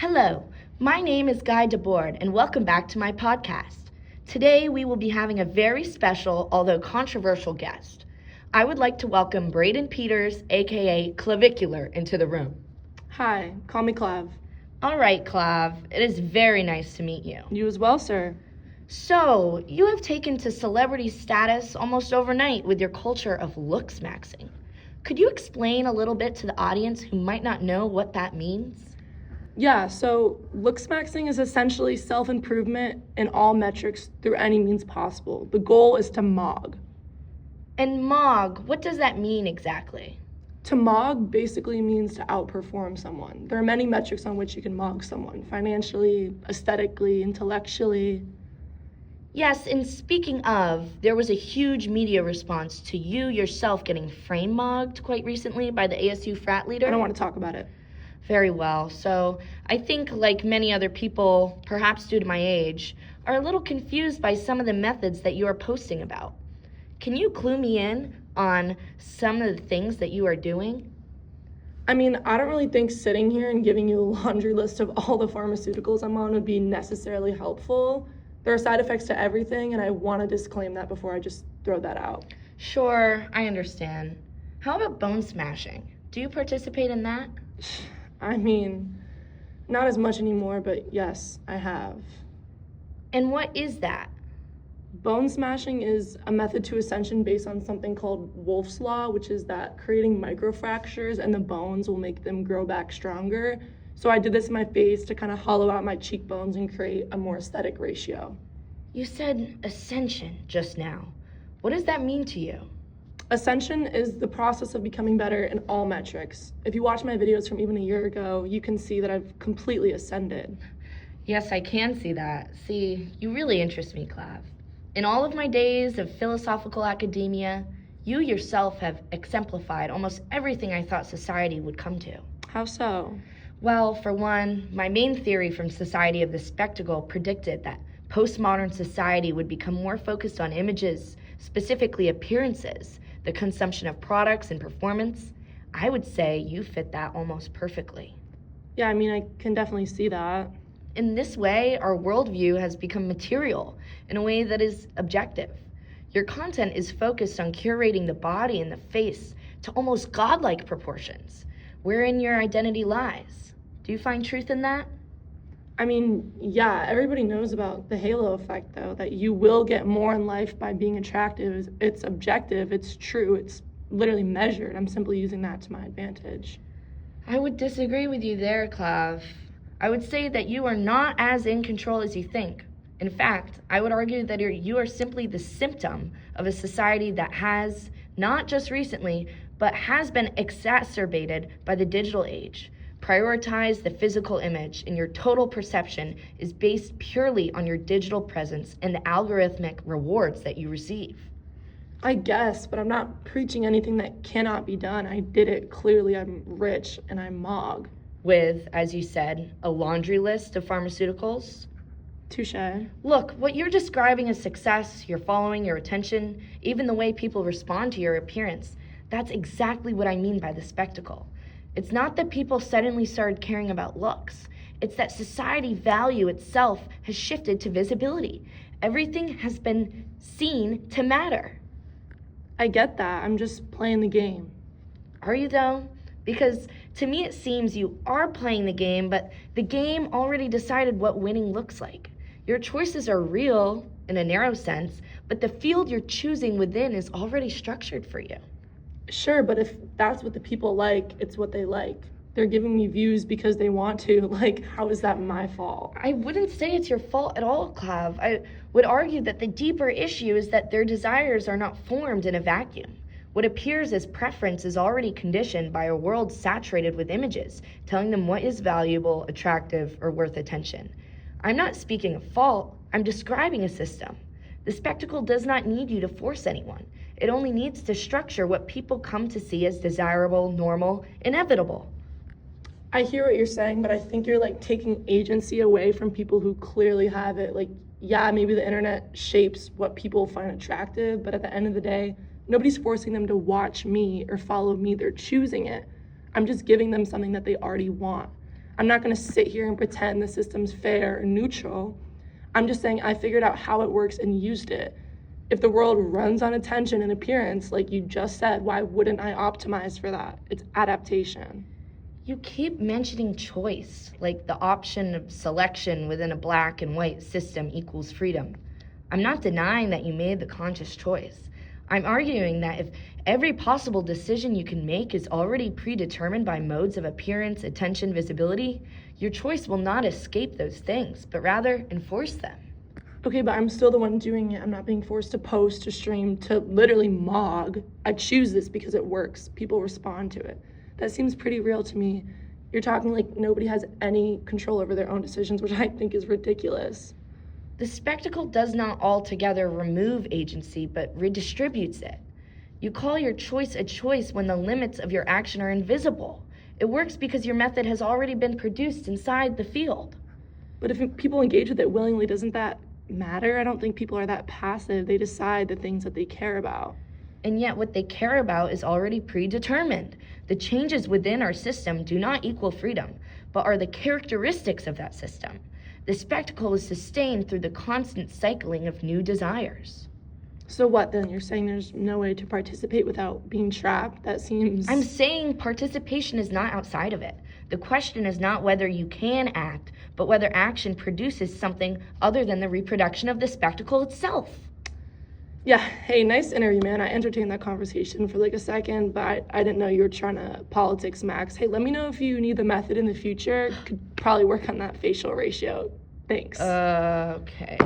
Hello, my name is DeBord, and welcome back to my podcast. Today we will be having a very special, although controversial guest. I would like to welcome Braden Peters, aka Clavicular, into the room. Hi, call me Clav. All right, Clav, it is very nice to meet you. You as well, sir. So, you have taken to celebrity status almost overnight with your culture of looks maxing. Could you explain a little bit to the audience who might not know what that means? Yeah, so looks maxing is essentially self-improvement in all metrics through any means possible. The goal is to MOG. And MOG, what does that mean exactly? To MOG basically means to outperform someone. There are many metrics on which you can MOG someone, financially, aesthetically, intellectually. Yes, and speaking of, there was a huge media response to you yourself getting frame mogged quite recently by the ASU frat leader. I don't want to talk about it. Very well. So I think, like many other people, perhaps due to my age, are a little confused by some of the methods that you are posting about. Can you clue me in on some of the things that you are doing? I mean, I don't really think sitting here and giving you a laundry list of all the pharmaceuticals I'm on would be necessarily helpful. There are side effects to everything, and I want to disclaim that before I just throw that out. Sure, I understand. How about bone smashing? Do you participate in that? I mean, not as much anymore, but yes, I have. And what is that? Bone smashing is a method to ascension based on something called Wolff's Law, which is that creating microfractures and the bones will make them grow back stronger. So I did this in my face to kind of hollow out my cheekbones and create a more aesthetic ratio. You said ascension just now. What does that mean to you? Ascension is the process of becoming better in all metrics. If you watch my videos from even a year ago, you can see that I've completely ascended. Yes, I can see that. See, you really interest me, Clav. In all of my days of philosophical academia, you yourself have exemplified almost everything I thought society would come to. How so? Well, for one, my main theory from Society of the Spectacle predicted that postmodern society would become more focused on images, specifically appearances, the consumption of products and performance. I would say you fit that almost perfectly. Yeah, I mean, I can definitely see that. In this way, our worldview has become material in a way that is objective. Your content is focused on curating the body and the face to almost godlike proportions, wherein your identity lies. Do you find truth in that? I mean, yeah, everybody knows about the halo effect, though, that you will get more in life by being attractive. It's objective, it's true, it's literally measured. I'm simply using that to my advantage. I would disagree with you there, Clav. I would say that you are not as in control as you think. In fact, I would argue that you are simply the symptom of a society that has, not just recently, but has been exacerbated by the digital age. Prioritize the physical image, and your total perception is based purely on your digital presence and the algorithmic rewards that you receive. I guess, but I'm not preaching anything that cannot be done. I did it. Clearly, I'm rich and I'm MOG. With, as you said, a laundry list of pharmaceuticals. Touche. Look, what you're describing as success, your following, your attention, even the way people respond to your appearance, that's exactly what I mean by the spectacle. It's not that people suddenly started caring about looks. It's that society value itself has shifted to visibility. Everything has been seen to matter. I get that. I'm just playing the game. Are you though? Because to me it seems you are playing the game, but the game already decided what winning looks like. Your choices are real in a narrow sense, but the field you're choosing within is already structured for you. Sure, but if that's what the people like, it's what they like. They're giving me views because they want to. Like, how is that my fault? I wouldn't say it's your fault at all, Clav. I would argue that the deeper issue is that their desires are not formed in a vacuum. What appears as preference is already conditioned by a world saturated with images, telling them what is valuable, attractive, or worth attention. I'm not speaking of fault, I'm describing a system. The spectacle does not need you to force anyone. It only needs to structure what people come to see as desirable, normal, inevitable. I hear what you're saying, but I think you're like taking agency away from people who clearly have it. Like, yeah, maybe the internet shapes what people find attractive, but at the end of the day, nobody's forcing them to watch me or follow me. They're choosing it. I'm just giving them something that they already want. I'm not going to sit here and pretend the system's fair and neutral. I'm just saying I figured out how it works and used it. If the world runs on attention and appearance, like you just said, why wouldn't I optimize for that? It's adaptation. You keep mentioning choice, like the option of selection within a black and white system equals freedom. I'm not denying that you made the conscious choice. I'm arguing that if every possible decision you can make is already predetermined by modes of appearance, attention, visibility, your choice will not escape those things, but rather enforce them. Okay, but I'm still the one doing it. I'm not being forced to post, to stream, to literally mog. I choose this because it works. People respond to it. That seems pretty real to me. You're talking like nobody has any control over their own decisions, which I think is ridiculous. The spectacle does not altogether remove agency, but redistributes it. You call your choice a choice when the limits of your action are invisible. It works because your method has already been produced inside the field. But if people engage with it willingly, doesn't that matter? I don't think people are that passive. They decide the things that they care about. And yet what they care about is already predetermined. The changes within our system do not equal freedom, but are the characteristics of that system. The spectacle is sustained through the constant cycling of new desires. So what then? You're saying there's no way to participate without being trapped? That seems... I'm saying participation is not outside of it. The question is not whether you can act, but whether action produces something other than the reproduction of the spectacle itself. Yeah, hey, nice interview, man. I entertained that conversation for like a second, but I didn't know you were trying to politics max. Hey, let me know if you need the method in the future. Could probably work on that facial ratio. Thanks. Okay.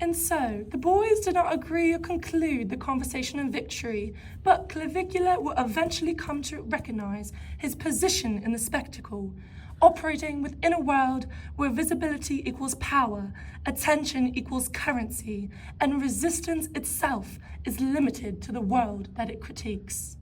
And so, the boys did not agree or conclude the conversation in victory, but Clavicula will eventually come to recognize his position in the spectacle, operating within a world where visibility equals power, attention equals currency, and resistance itself is limited to the world that it critiques.